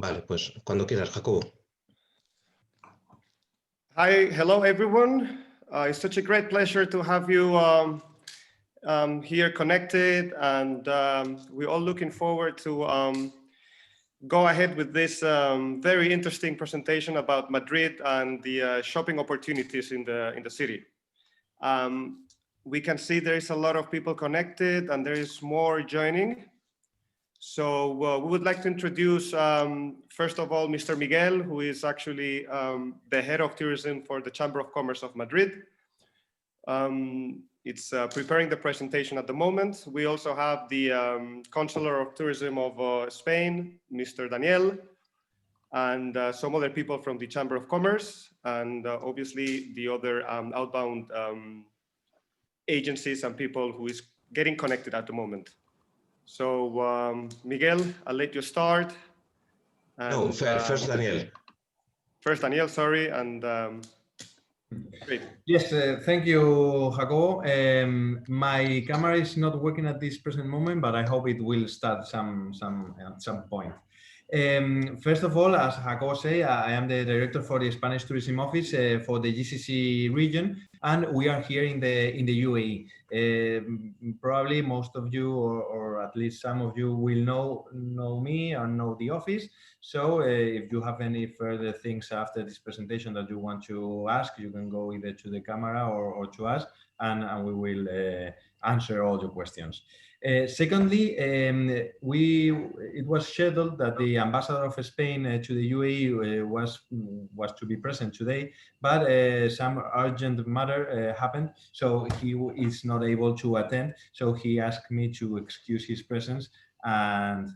Vale, pues cuando quieras, Jacobo. Hi, hello everyone. It's such a great pleasure to have you here connected, and we're all looking forward to go ahead with this very interesting presentation about Madrid and the shopping opportunities in the city. We can see there is a lot of people connected, and there is more joining. So we would like to introduce, first of all, Mr. Miguel, who is actually the head of tourism for the Chamber of Commerce of Madrid. It's preparing the presentation at the moment. We also have the Consular of Tourism of Spain, Mr. Daniel, and some other people from the Chamber of Commerce, and obviously the other outbound agencies and people who is getting connected at the moment. So, Miguel, I'll let you start. No, first Daniel. First Daniel, sorry, and great. Yes, thank you, Jacobo. My camera is not working at this present moment, but I hope it will start at some point. First of all, as Jacobo said, I am the director for the Spanish Tourism Office for the GCC region, and we are here in the UAE. Probably most of you, or at least some of you, will know me and know the office. So if you have any further things after this presentation that you want to ask, you can go either to the camera or to us, and we will answer all your questions. Secondly, it was scheduled that the ambassador of Spain to the UAE was to be present today, but some urgent matter happened, so he is not able to attend. So he asked me to excuse his presence, and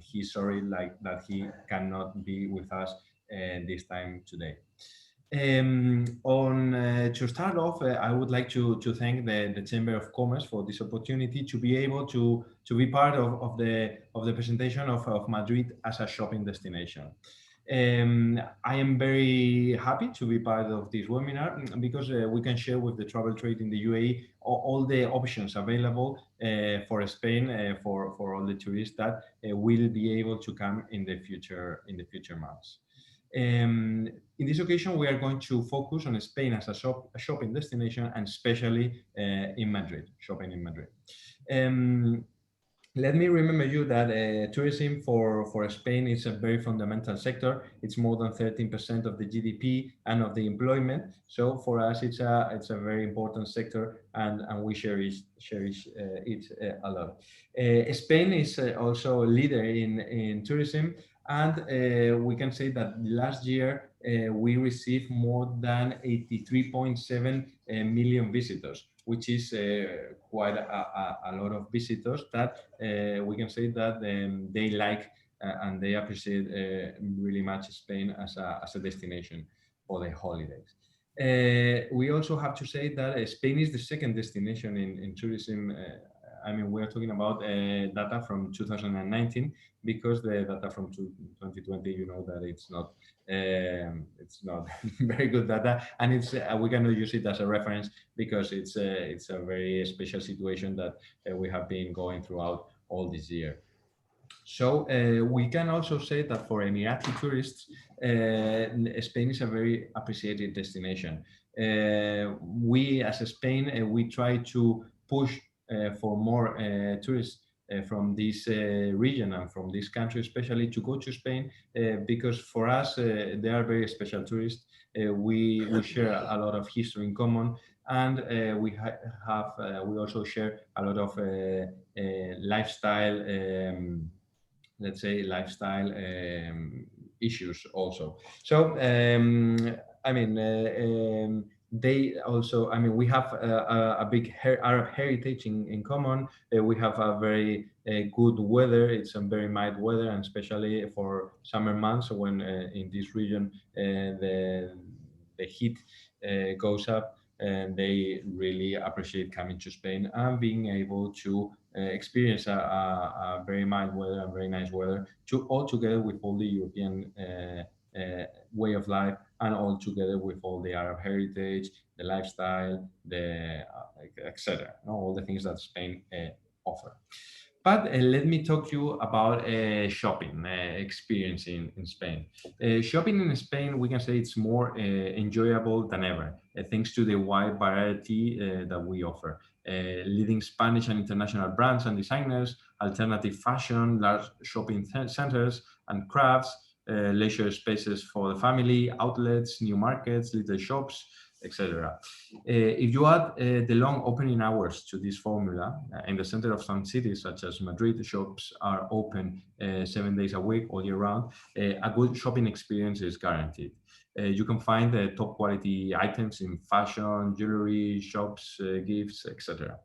he's sorry that he cannot be with us this time today. To start off, I would like to thank the Chamber of Commerce for this opportunity to be able to be part of the presentation of Madrid as a shopping destination. I am very happy to be part of this webinar because we can share with the travel trade in the UAE all the options available for Spain for all the tourists that will be able to come in the future months. In this occasion, we are going to focus on Spain as a shopping destination, and especially in Madrid, shopping in Madrid. Let me remember you that tourism for Spain is a very fundamental sector. It's more than 13% of the GDP and of the employment. So for us, it's a very important sector, and we cherish it a lot. Spain is also a leader in tourism, and we can say that last year we received more than 83.7 million visitors, which is quite a lot of visitors that we can say that they like and they appreciate really much Spain as a destination for the holidays. We also have to say that Spain is the second destination in tourism. I mean, we are talking about data from 2019, because the data from 2020, you know that it's not very good data, and it's we cannot use it as a reference because it's a very special situation that we have been going throughout all this year. So we can also say that for Emirati tourists, Spain is a very appreciated destination. We, as Spain, we try to push for more tourists from this region and from this country, especially, to go to Spain, because for us they are very special tourists. We share a lot of history in common, and we also share a lot of lifestyle, let's say, lifestyle issues also. So I mean, they also, I mean, we have a big Arab heritage in common. We have a very good weather. It's a very mild weather, and especially for summer months when in this region the heat goes up, and they really appreciate coming to Spain and being able to experience a very mild weather and very nice weather, all together with all the European way of life, and all together with all the Arab heritage, the lifestyle, the etc. All the things that Spain offer. But let me talk to you about shopping experience in Spain. Shopping in Spain, we can say it's more enjoyable than ever, thanks to the wide variety that we offer. Leading Spanish and international brands and designers, alternative fashion, large shopping centers and crafts, leisure spaces for the family, outlets, new markets, little shops, etc. If you add the long opening hours to this formula, in the center of some cities such as Madrid, the shops are open 7 days a week, all year round. A good shopping experience is guaranteed. You can find the top quality items in fashion, jewelry, shops, gifts, etc.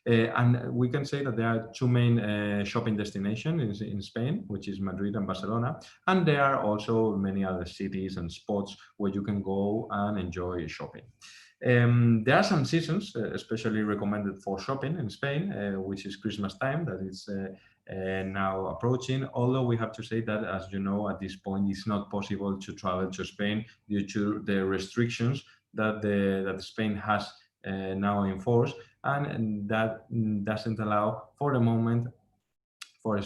And we can say that there are two main shopping destinations in Spain, which is Madrid and Barcelona. And there are also many other cities and spots where you can go and enjoy shopping. There are some seasons, especially recommended for shopping in Spain, which is Christmas time, that is now approaching. Although we have to say that, as you know, at this point, it's not possible to travel to Spain due to the restrictions that Spain has now enforced, and that doesn't allow, for the moment, for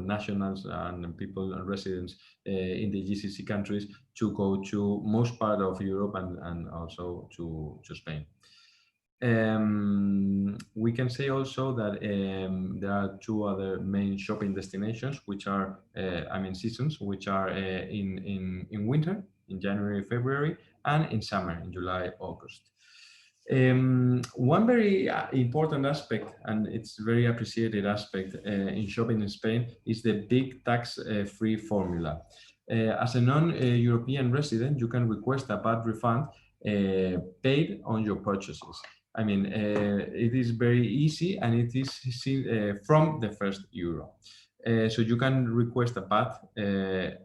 nationals and people and residents in the GCC countries to go to most part of Europe and also to Spain. We can say also that there are two other main shopping destinations, which are, seasons, which are in winter, in January, February, and in summer, in July, August. One very important aspect, and it's very appreciated aspect in shopping in Spain, is the big tax-free formula. As a non-European resident, you can request a VAT refund paid on your purchases. It is very easy, and it is from the first euro. So you can request a VAT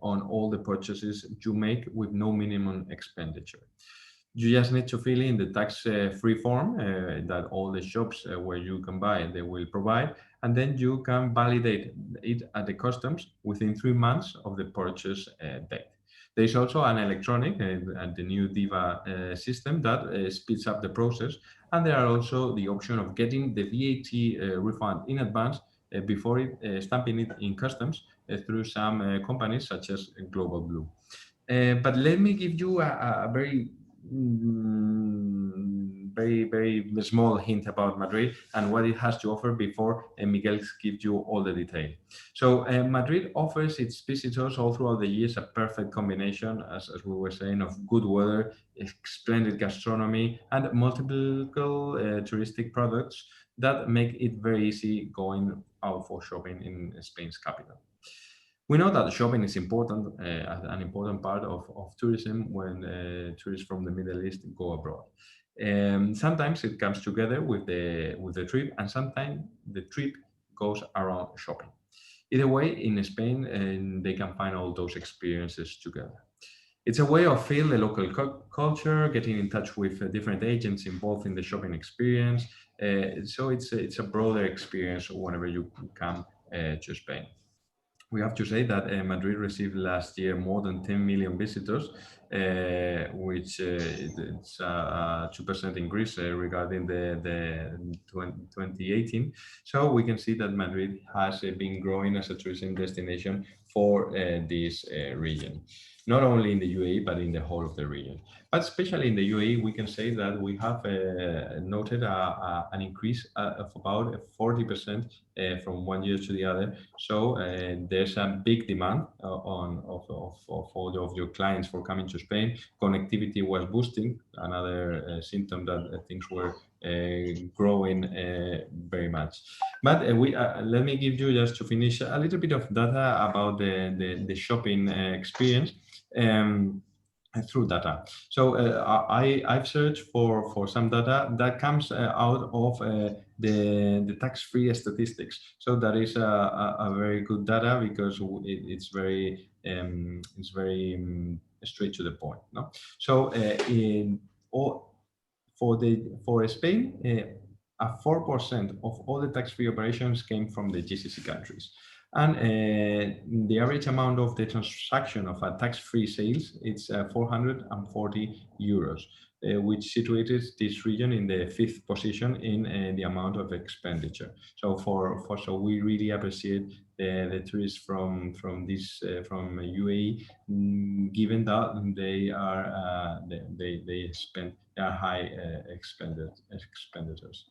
on all the purchases you make with no minimum expenditure. You just need to fill in the tax-free form that all the shops where you can buy, they will provide, and then you can validate it at the customs within 3 months of the purchase date. There is also an electronic and the new DIVA system that speeds up the process, and there are also the option of getting the VAT refund in advance before stamping it in customs through some companies such as Global Blue. But let me give you a very small hint about Madrid and what it has to offer before Miguel gives you all the detail. So Madrid offers its visitors all throughout the years a perfect combination, as we were saying, of good weather, splendid gastronomy, and multiple touristic products that make it very easy going out for shopping in Spain's capital. We know that shopping is important, an important part of tourism when tourists from the Middle East go abroad. Sometimes it comes together with the trip, and sometimes the trip goes around shopping. Either way, in Spain, they can find all those experiences together. It's a way of feeling the local culture, getting in touch with different agents involved in the shopping experience. So it's a broader experience whenever you come to Spain. We have to say that Madrid received last year more than 10 million visitors, which it's a 2% increase regarding the 2018. So we can see that Madrid has been growing as a tourism destination for this region, not only in the UAE, but in the whole of the region. But especially in the UAE, we can say that we have noted an increase of about 40% from one year to the other. So there's a big demand of all of your clients for coming to Spain. Connectivity was boosting, another symptom that things were growing very much. But let me give you, just to finish, a little bit of data about the shopping experience. Through data. So I've searched for some data that comes out of the tax-free statistics. So that is a very good data because it's very straight to the point. No? So for Spain, 4% of all the tax-free operations came from the GCC countries. And the average amount of the transaction of a tax-free sales, it's 440 euros. which situated this region in the 5th position in the amount of expenditure. So so we really appreciate the tourists from UAE, given that they are high expenditures.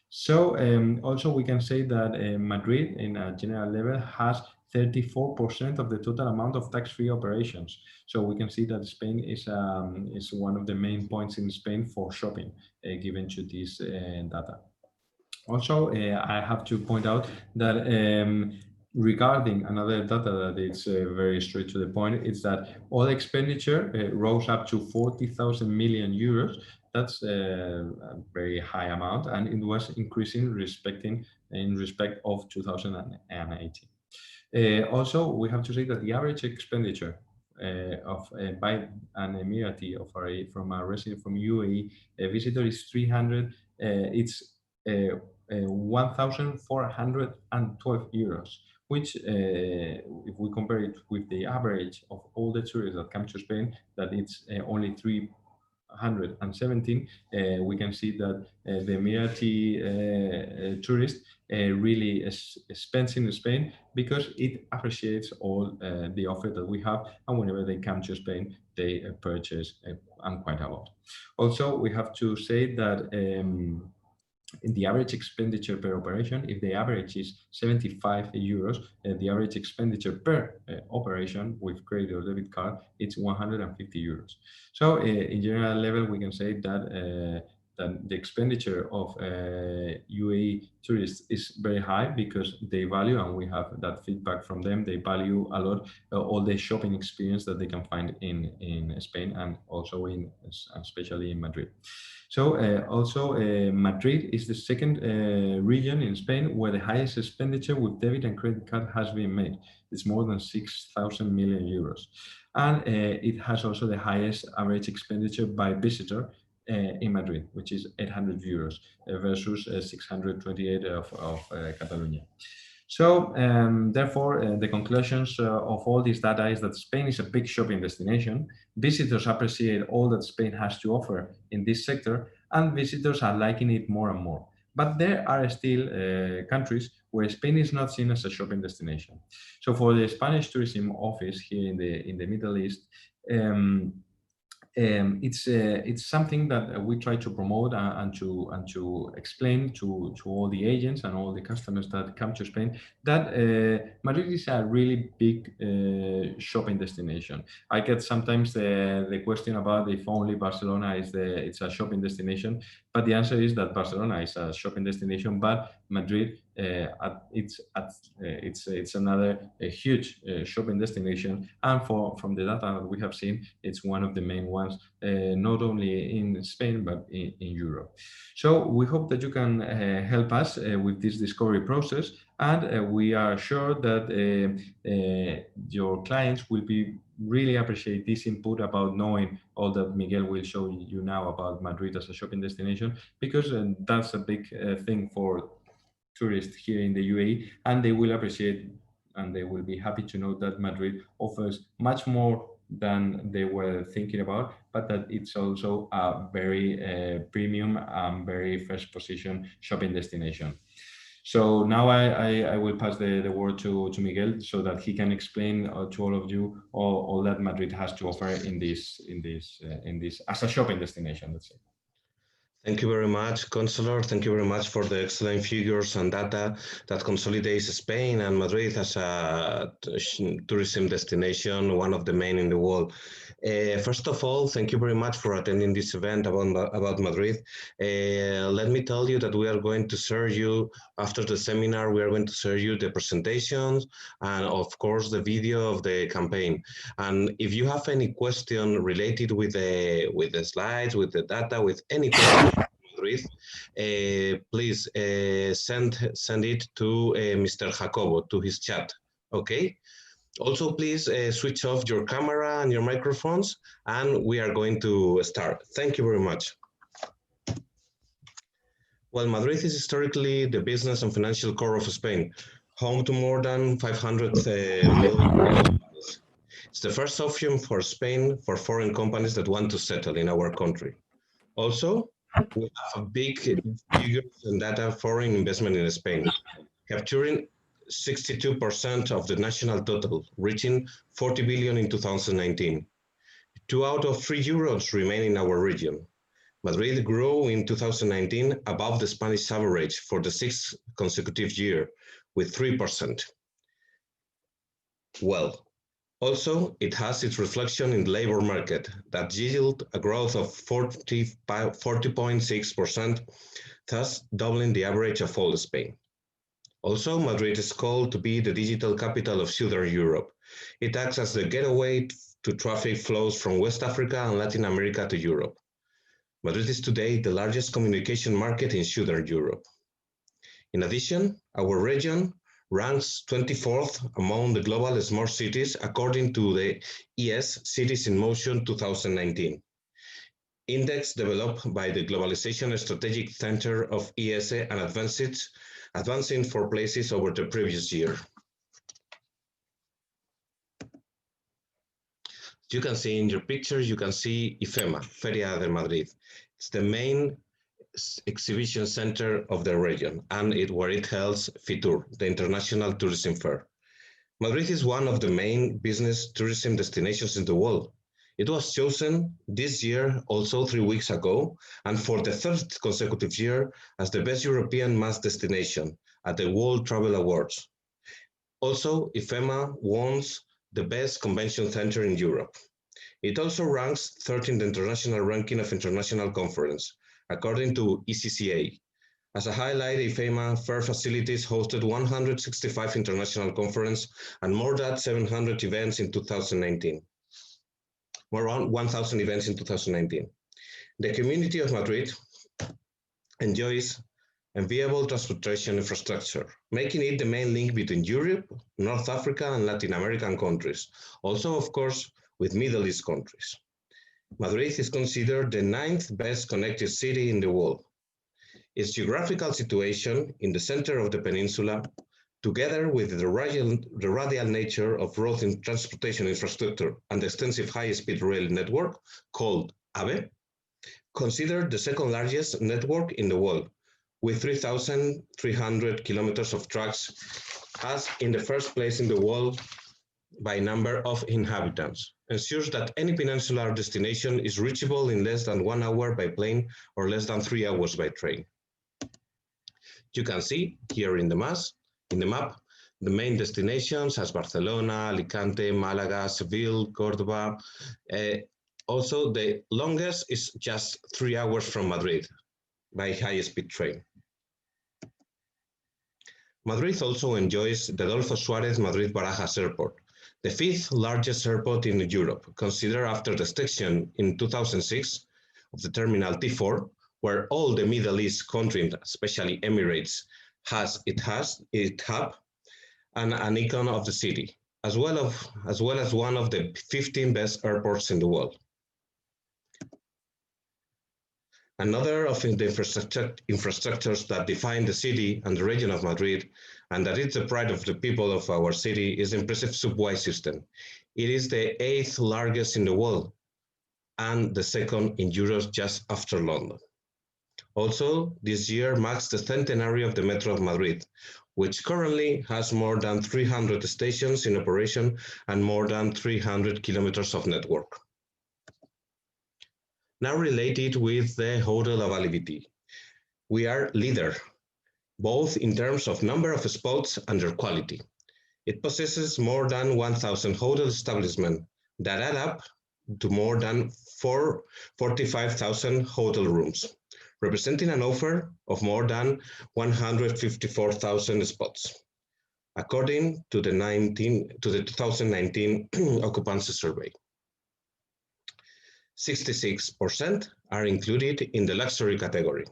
So also we can say that Madrid, in a general level, has 34% of the total amount of tax-free operations. So we can see that Spain is one of the main points in Spain for shopping, given to this data. Also, I have to point out that regarding another data that is very straight to the point, is that all expenditure rose up to 40,000 million euros. That's a very high amount, and it was increasing in respect of 2018. Also, we have to say that the average expenditure by an Emirati from a resident from UAE visitor is 1,412 euros, which if we compare it with the average of all the tourists that come to Spain, that it's only 317, we can see that the Emirati tourist really spends in Spain because it appreciates all the offer that we have, and whenever they come to Spain, they purchase quite a lot. Also, we have to say that in the average expenditure per operation, if the average is 75 euros, the average expenditure per operation with credit or debit card, it's 150 euros. So in general level, we can say that that the expenditure of UAE tourists is very high because they value, and we have that feedback from them, they value a lot all the shopping experience that they can find in Spain, and also especially in Madrid. So also Madrid is the second region in Spain where the highest expenditure with debit and credit card has been made. It's more than 6,000 million euros. And it has also the highest average expenditure by visitor in Madrid, which is 800 euros versus 628 of Catalonia. So therefore, the conclusions of all this data is that Spain is a big shopping destination. Visitors appreciate all that Spain has to offer in this sector, and visitors are liking it more and more. But there are still countries where Spain is not seen as a shopping destination. So for the Spanish Tourism Office here in the Middle East, it's something that we try to promote and to explain to all the agents and all the customers that come to Spain that Madrid is a really big shopping destination. I get sometimes the question about if only Barcelona it's a shopping destination, but the answer is that Barcelona is a shopping destination, but Madrid it's another huge shopping destination, and from the data that we have seen, it's one of the main ones, not only in Spain but in Europe. So we hope that you can help us with this discovery process, and we are sure that your clients will really appreciate this input about knowing all that Miguel will show you now about Madrid as a shopping destination, because that's a big thing for tourists here in the UAE, and they will appreciate and they will be happy to know that Madrid offers much more than they were thinking about, but that it's also a very premium and very first position shopping destination. So now I will pass the word to Miguel so that he can explain to all of you all that Madrid has to offer in this as a shopping destination, let's say. Thank you very much, Consular. Thank you very much for the excellent figures and data that consolidates Spain and Madrid as a tourism destination, one of the main in the world. First of all, thank you very much for attending this event about Madrid. Let me tell you that we are going to share you, after the seminar, we are going to share you the presentations and of course the video of the campaign. And if you have any question related with the slides, with the data, with any question, Madrid, please send it to Mr. Jacobo, to his chat, okay? Also, please switch off your camera and your microphones, and we are going to start. Thank you very much. Well, Madrid is historically the business and financial core of Spain, home to more than 500 million. It's the first option for Spain for foreign companies that want to settle in our country. Also, we have a big figures and data foreign investment in Spain, capturing 62% of the national total, reaching 40 billion in 2019. 2 out of 3 euros remain in our region. Madrid grew in 2019 above the Spanish average for the sixth consecutive year, with 3%. Well, also, it has its reflection in the labor market that yielded a growth of 40.6%, thus doubling the average of all Spain. Also, Madrid is called to be the digital capital of Southern Europe. It acts as the gateway to traffic flows from West Africa and Latin America to Europe. Madrid is today the largest communication market in Southern Europe. In addition, our region ranks 24th among the global smart cities according to the ES Cities in Motion 2019 index developed by the Globalization Strategic Center of ESE and advancing 4 places over the previous year. You can see in your picture, you can see IFEMA, Feria de Madrid. It's the main exhibition center of the region and where it holds FITUR, the International Tourism Fair. Madrid is one of the main business tourism destinations in the world. It was chosen this year, also 3 weeks ago, and for the third consecutive year as the best European mass destination at the World Travel Awards. Also, IFEMA won the best convention center in Europe. It also ranks third in the international ranking of international conference, according to ECCA. As a highlight, IFEMA fair facilities hosted 165 international conferences and more than 700 events in 2019. Around 1,000 events in 2019. The community of Madrid enjoys enviable transportation infrastructure, making it the main link between Europe, North Africa, and Latin American countries. Also, of course, with Middle East countries. Madrid is considered the 9th best connected city in the world. Its geographical situation in the center of the peninsula, together with the radial nature of road and transportation infrastructure and the extensive high-speed rail network called AVE, considered the second largest network in the world, with 3,300 kilometers of tracks, as in the first place in the world by number of inhabitants, ensures that any peninsular destination is reachable in less than 1 hour by plane or less than 3 hours by train. You can see here in the map, the main destinations as Barcelona, Alicante, Malaga, Seville, Cordoba. Also, the longest is just 3 hours from Madrid by high-speed train. Madrid also enjoys the Adolfo Suárez Madrid-Barajas Airport, the 5th largest airport in Europe, considered after the extension in 2006 of the Terminal T4, where all the Middle East countries, especially Emirates, has hub and an icon of the city, as well as one of the 15 best airports in the world. Another of the infrastructures that define the city and the region of Madrid, and that is the pride of the people of our city, is the impressive subway system. It is the 8th largest in the world and the 2nd in Europe, just after London. Also, this year marks the centenary of the Metro of Madrid, which currently has more than 300 stations in operation and more than 300 kilometers of network. Now related with the hotel availability. We are leader, both in terms of number of spots and their quality. It possesses more than 1,000 hotel establishments that add up to more than 45,000 hotel rooms, representing an offer of more than 154,000 spots, according to the 2019 occupancy survey. 66% are included in the luxury category.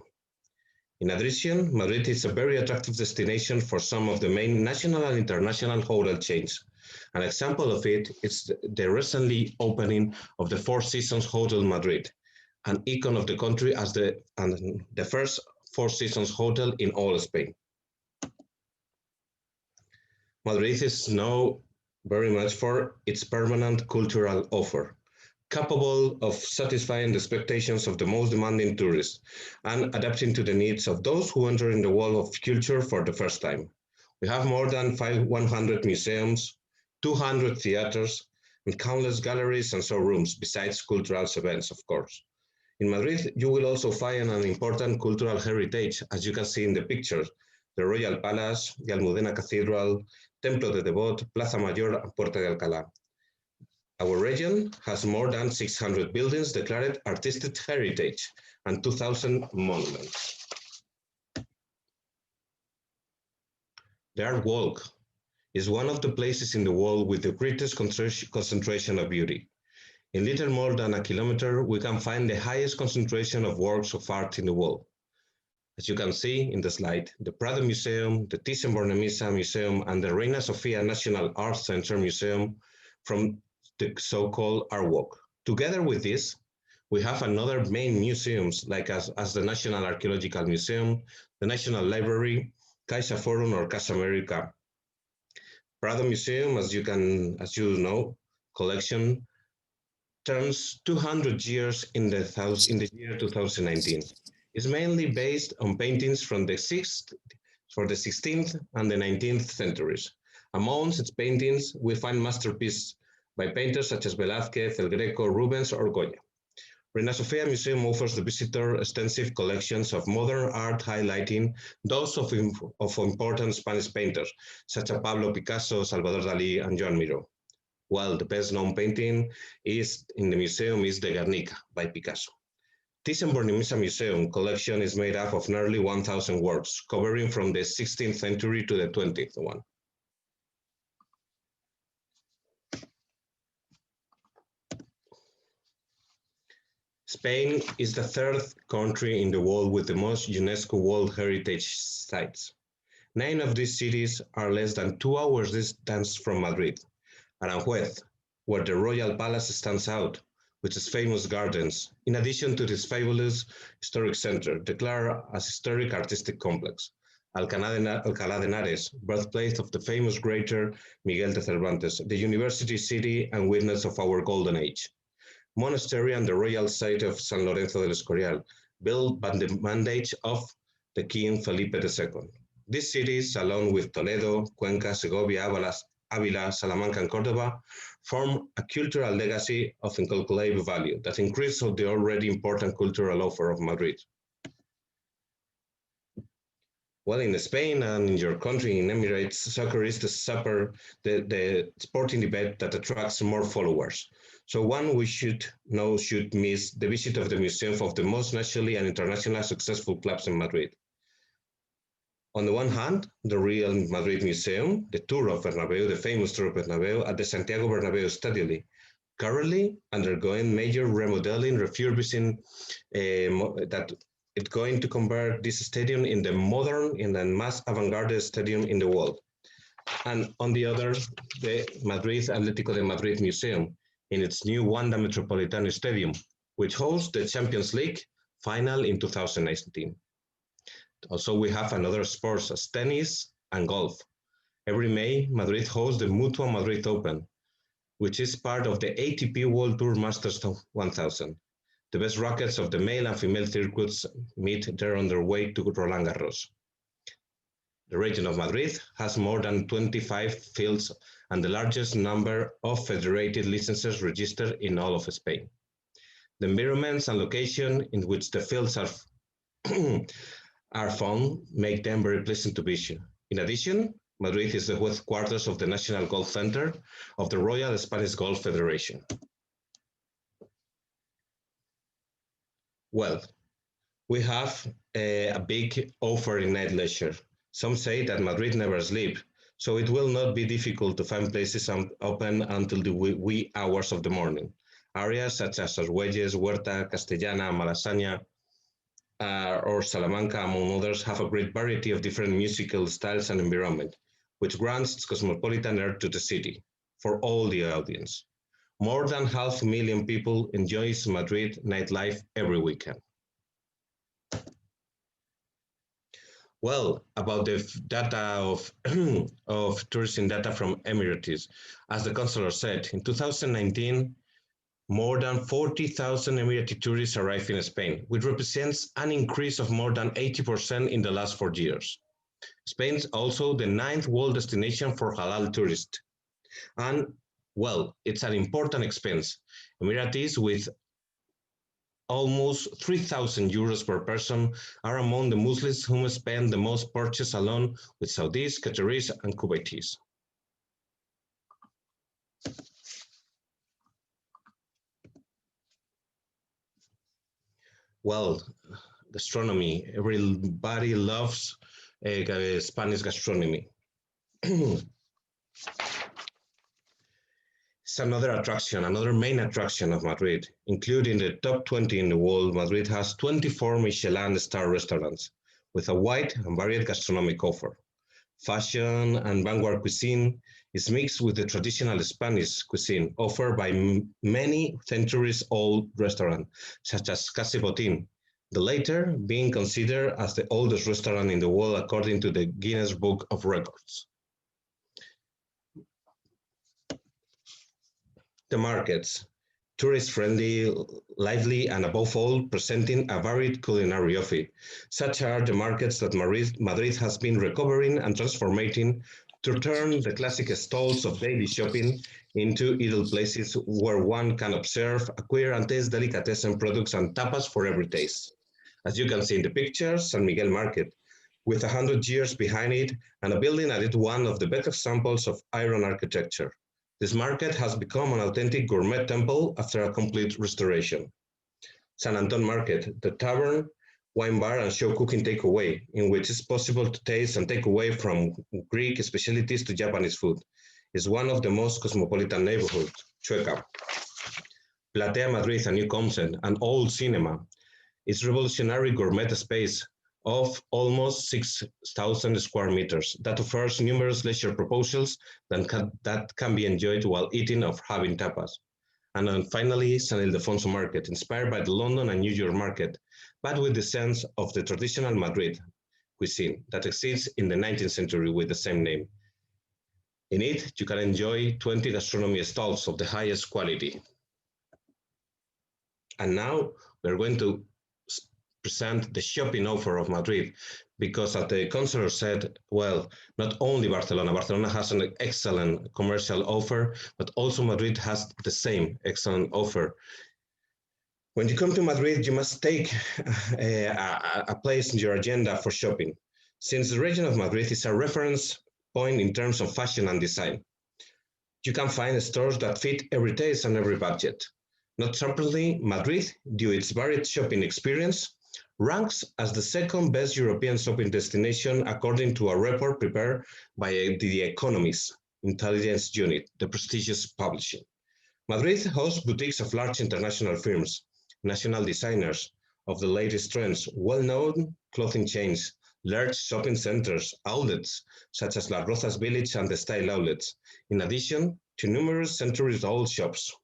In addition, Madrid is a very attractive destination for some of the main national and international hotel chains. An example of it is the recently opening of the Four Seasons Hotel Madrid, an icon of the country as the first Four Seasons hotel in all Spain. Madrid is known very much for its permanent cultural offer, capable of satisfying the expectations of the most demanding tourists and adapting to the needs of those who enter in the world of culture for the first time. We have more than 100 museums, 200 theaters, and countless galleries and showrooms, besides cultural events, of course. In Madrid, you will also find an important cultural heritage, as you can see in the pictures, the Royal Palace, the Almudena Cathedral, Templo de Devot, Plaza Mayor, and Puerta de Alcalá. Our region has more than 600 buildings declared artistic heritage and 2,000 monuments. The Art Walk is one of the places in the world with the greatest concentration of beauty. In little more than a kilometer, we can find the highest concentration of works of art in the world. As you can see in the slide, the Prado Museum, the Thyssen-Bornemisza Museum, and the Reina Sofia National Art Center Museum from the so-called Art Walk. Together with this, we have another main museums like as the National Archaeological Museum, the National Library, Caixa Forum or Casa America. Prado Museum, as you know, collection turns 200 years in the year 2019. It's mainly based on paintings from the 16th and the 19th centuries. Amongst its paintings, we find masterpieces by painters such as Velázquez, El Greco, Rubens, or Goya. Reina Sofia Museum offers the visitor extensive collections of modern art highlighting those of important Spanish painters, such as Pablo Picasso, Salvador Dalí, and Joan Miró. While the best-known painting in the museum is the Guernica by Picasso. Thyssen-Bornemisza Museum collection is made up of nearly 1,000 works, covering from the 16th century to the 20th one. Spain is the third country in the world with the most UNESCO World Heritage Sites. 9 of these cities are less than 2 hours distance from Madrid. Aranjuez, where the Royal Palace stands out, with its famous gardens, in addition to this fabulous historic center, declared as historic artistic complex. Alcalá de Henares, birthplace of the famous greater Miguel de Cervantes, the university city and witness of our golden age. Monastery and the royal site of San Lorenzo del Escorial, built by the mandate of the King Felipe II. These cities, along with Toledo, Cuenca, Segovia, Ávila, Salamanca, and Córdoba, form a cultural legacy of incalculable value that increases the already important cultural offer of Madrid. Well, in Spain and in your country, in Emirates, soccer is the sporting event that attracts more followers. So one we should miss the visit of the museum of the most nationally and internationally successful clubs in Madrid. On the one hand, the Real Madrid Museum, the Tour of Bernabeu, the famous Tour of Bernabeu at the Santiago Bernabeu Stadium, currently undergoing major remodeling, refurbishing, that it's going to convert this stadium in the modern, in the most avant-garde stadium in the world. And on the other, the Madrid Atletico de Madrid Museum in its new Wanda Metropolitano Stadium, which hosts the Champions League final in 2019. Also, we have another sports as tennis and golf. Every May, Madrid hosts the Mutua Madrid Open, which is part of the ATP World Tour Masters 1000. The best rackets of the male and female circuits meet there on their way to Roland Garros. The region of Madrid has more than 25 fields and the largest number of federated licenses registered in all of Spain. The environments and location in which the fields are are found make them very pleasant to visit. In addition, Madrid is the headquarters of the National Golf Center of the Royal Spanish Golf Federation. Well, we have a big offer in night leisure. Some say that Madrid never sleeps, so it will not be difficult to find places open until the wee hours of the morning. Areas such as Argüelles, Huerta, Castellana, Malasaña, or Salamanca, among others, have a great variety of different musical styles and environment, which grants its cosmopolitan air to the city for all the audience. More than 500,000 people enjoys Madrid nightlife every weekend. Well, about the data of tourism data from Emiratos, as the consular said, in 2019, more than 40,000 Emirati tourists arrive in Spain, which represents an increase of more than 80% in the last 4 years. Spain is also the 9th world destination for halal tourists. And, well, it's an important expense. Emiratis with almost 3,000 euros per person are among the Muslims who spend the most purchase alone with Saudis, Qataris, and Kuwaitis. Well, gastronomy. Everybody loves Spanish gastronomy. It's another attraction, another main attraction of Madrid. Including the top 20 in the world, Madrid has 24 Michelin star restaurants with a wide and varied gastronomic offer. Fashion and vanguard cuisine is mixed with the traditional Spanish cuisine offered by many centuries-old restaurants, such as Casa Botín, the latter being considered as the oldest restaurant in the world according to the Guinness Book of Records. The markets, tourist-friendly, lively, and above all, presenting a varied culinary offer. Such are the markets that Madrid has been recovering and transforming to turn the classic stalls of daily shopping into idle places where one can observe, acquire, and taste delicatessen products and tapas for every taste. As you can see in the picture, San Miguel Market, with 100 years behind it and a building at it one of the best examples of iron architecture. This market has become an authentic gourmet temple after a complete restoration. San Anton Market, the tavern, wine bar, and show cooking takeaway, in which it's possible to taste and take away from Greek specialties to Japanese food, is one of the most cosmopolitan neighborhoods, Chueca. Platea Madrid, a new concept, an old cinema, its revolutionary gourmet space of almost 6,000 square meters that offers numerous leisure proposals that can be enjoyed while eating or having tapas. And then finally, San Ildefonso Market, inspired by the London and New York market, but with the sense of the traditional Madrid cuisine that exists in the 19th century with the same name. In it, you can enjoy 20 gastronomy stalls of the highest quality. And now we're going to present the shopping offer of Madrid, because as the counselor said, well, not only Barcelona has an excellent commercial offer, but also Madrid has the same excellent offer. When you come to Madrid, you must take a place in your agenda for shopping, since the region of Madrid is a reference point in terms of fashion and design. You can find stores that fit every taste and every budget. Not surprisingly, Madrid, due to its varied shopping experience, ranks as the second best European shopping destination according to a report prepared by the Economist Intelligence Unit, the prestigious publishing. Madrid hosts boutiques of large international firms, national designers of the latest trends, well-known clothing chains, large shopping centers, outlets such as La Rozas Village and the Style outlets, in addition to numerous centuries-old shops.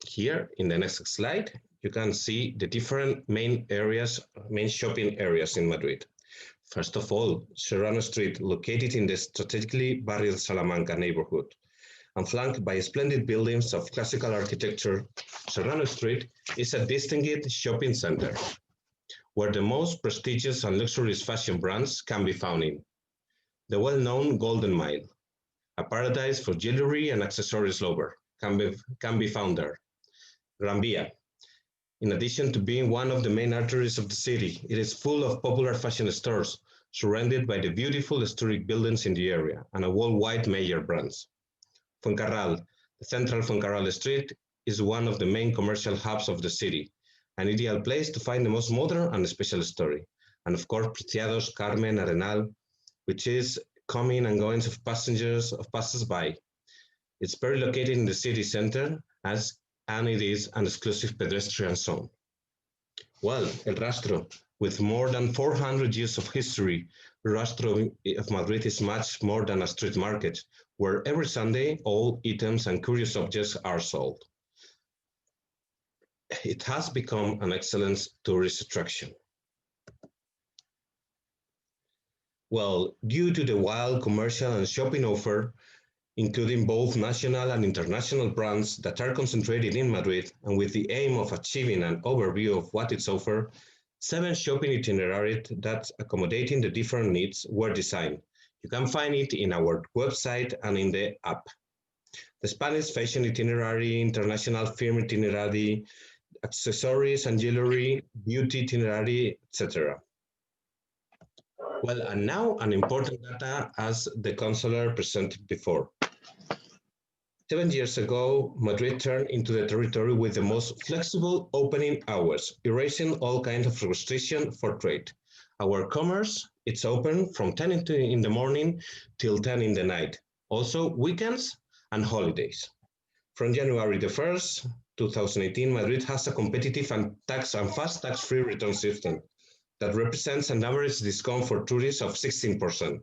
Here in the next slide, you can see the different main shopping areas in Madrid. First of all, Serrano Street, located in the strategically Barrio Salamanca neighborhood, and flanked by splendid buildings of classical architecture, Serrano Street is a distinguished shopping center, where the most prestigious and luxurious fashion brands can be found in. The well-known Golden Mile, a paradise for jewelry and accessories lovers, can be found there. Gran Via. In addition to being one of the main arteries of the city, it is full of popular fashion stores, surrounded by the beautiful historic buildings in the area and a worldwide major brands. Fuencarral, the central Fuencarral Street, is one of the main commercial hubs of the city, an ideal place to find the most modern and special story. And of course, Preciados, Carmen, Arenal, which is coming and going of passers-by. It's very located in the city center, and it is an exclusive pedestrian zone. Well, El Rastro, with more than 400 years of history, the Rastro of Madrid is much more than a street market, where every Sunday all items and curious objects are sold. It has become an excellent tourist attraction. Well, due to the wild commercial and shopping offer, including both national and international brands that are concentrated in Madrid, and with the aim of achieving an overview of what it's offered, 7 shopping itineraries that accommodating the different needs were designed. You can find it in our website and in the app. The Spanish fashion itinerary, international film itinerary, accessories and jewelry, beauty itinerary, etc. Well, and now an important data as the consular presented before. 7 years ago, Madrid turned into the territory with the most flexible opening hours, erasing all kinds of restriction for trade. Our commerce, it's open from 10 in the morning till 10 in the night, also weekends and holidays. From January the 1st, 2018, Madrid has a competitive and fast tax-free return system that represents an average discount for tourists of 16%.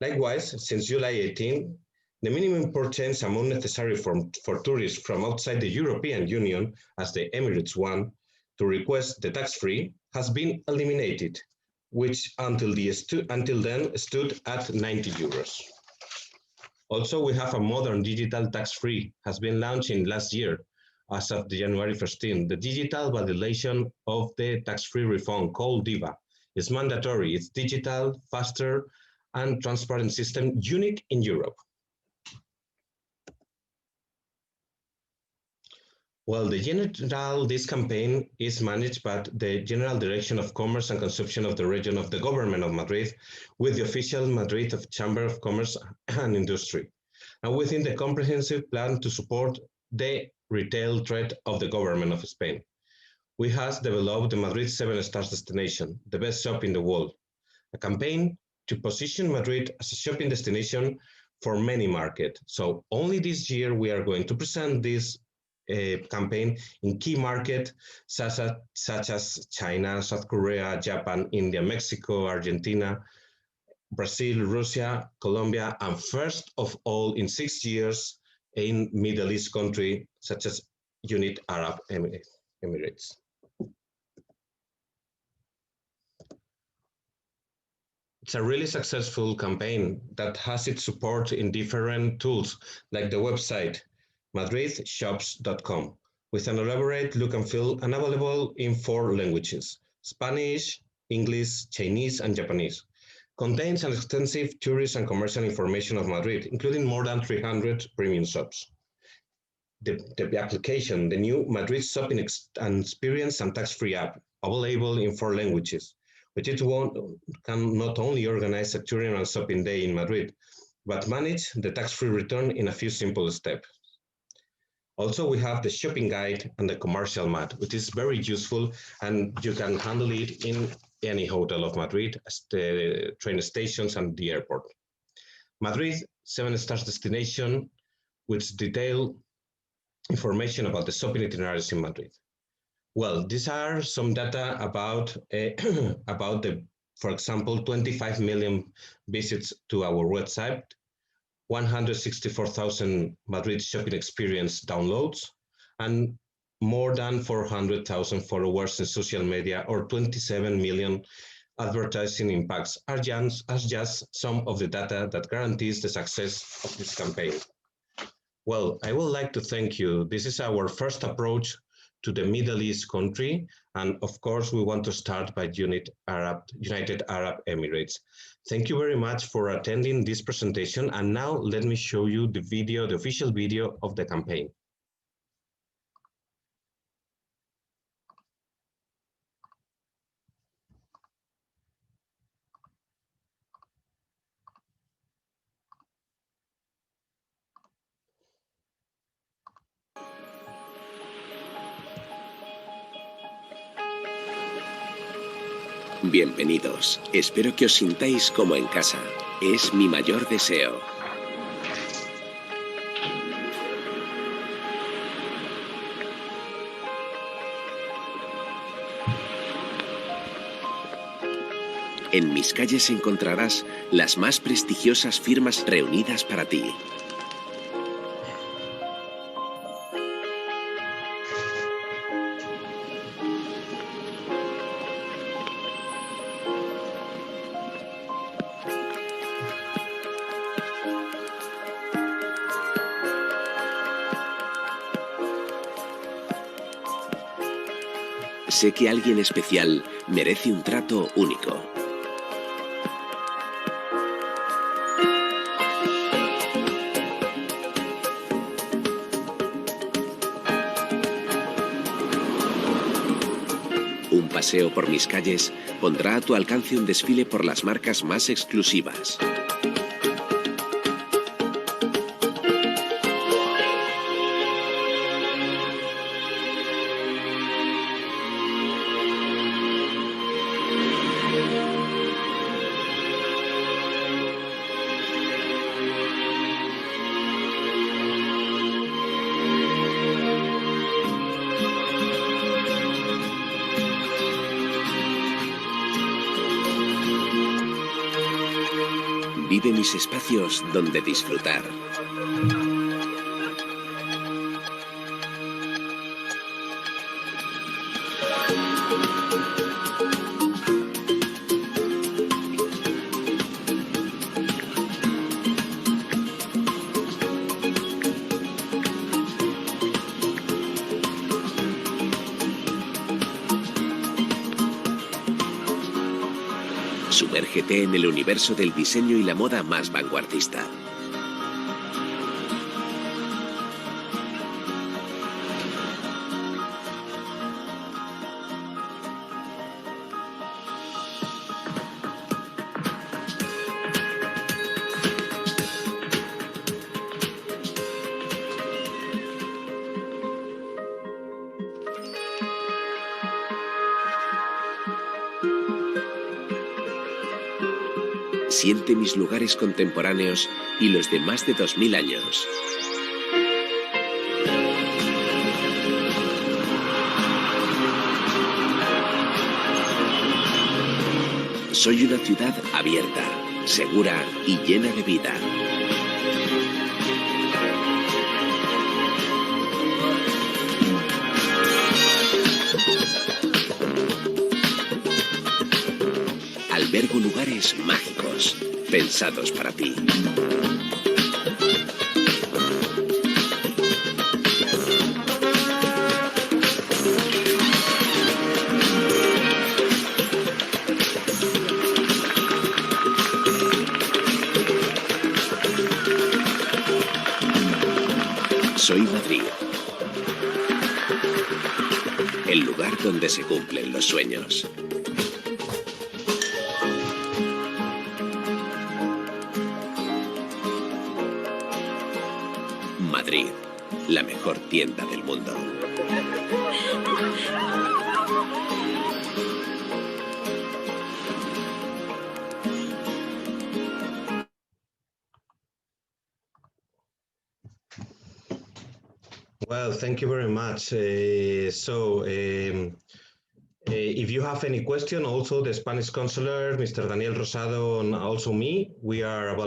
Likewise, since July 18, the minimum purchase amount necessary for tourists from outside the European Union, as the Emirates one, to request the tax-free has been eliminated, which until then stood at 90 euros. Also, we have a modern digital tax-free, has been launched in last year, as of January 15. The digital validation of the tax-free refund called DIVA is mandatory. It's digital, faster, and transparent system unique in Europe. Well, this campaign is managed by the General Direction of Commerce and Consumption of the region of the Government of Madrid, with the official Madrid Chamber of Commerce and Industry, and within the comprehensive plan to support the retail trade of the Government of Spain. We have developed the Madrid 7 Stars destination, the best shop in the world, a campaign to position Madrid as a shopping destination for many markets. So only this year we are going to present this campaign in key markets such as China, South Korea, Japan, India, Mexico, Argentina, Brazil, Russia, Colombia, and first of all in 6 years in Middle East country such as United Arab Emirates. It's a really successful campaign that has its support in different tools like the website madridshops.com, with an elaborate look and feel and available in 4 languages, Spanish, English, Chinese, and Japanese. Contains an extensive tourist and commercial information of Madrid, including more than 300 premium shops. The application, the new Madrid Shopping and Experience and Tax-Free app, available in 4 languages, which can not only organize a touring and shopping day in Madrid, but manage the tax-free return in a few simple steps. Also, we have the shopping guide and the commercial map, which is very useful, and you can handle it in any hotel of Madrid, as the train stations and the airport. Madrid 7 Stars destination, with detailed information about the shopping itineraries in Madrid. Well, these are some data about for example, 25 million visits to our website, 164,000 Madrid shopping experience downloads, and more than 400,000 followers in social media, or 27 million advertising impacts are just some of the data that guarantees the success of this campaign. Well, I would like to thank you. This is our first approach to the Middle East country, and of course we want to start by United Arab Emirates. Thank you very much for attending this presentation, and now let me show you the video, the official video of the campaign. Bienvenidos. Espero que os sintáis como en casa. Es mi mayor deseo. En mis calles encontrarás las más prestigiosas firmas reunidas para ti. Sé que alguien especial merece un trato único. Un paseo por mis calles pondrá a tu alcance un desfile por las marcas más exclusivas. Vive mis espacios donde disfrutar. Sumérgete en el universo del diseño y la moda más vanguardista. Siente mis lugares contemporáneos y los de más de 2000 años. Soy una ciudad abierta, segura y llena de vida. Albergo lugares mágicos, pensados para ti. Soy Madrid, el lugar donde se cumplen los sueños. Madrid, la mejor tienda del mundo. Well, thank you very much. If you have any question, also the Spanish consular, Mr. Daniel Rosado, and also me, we are available.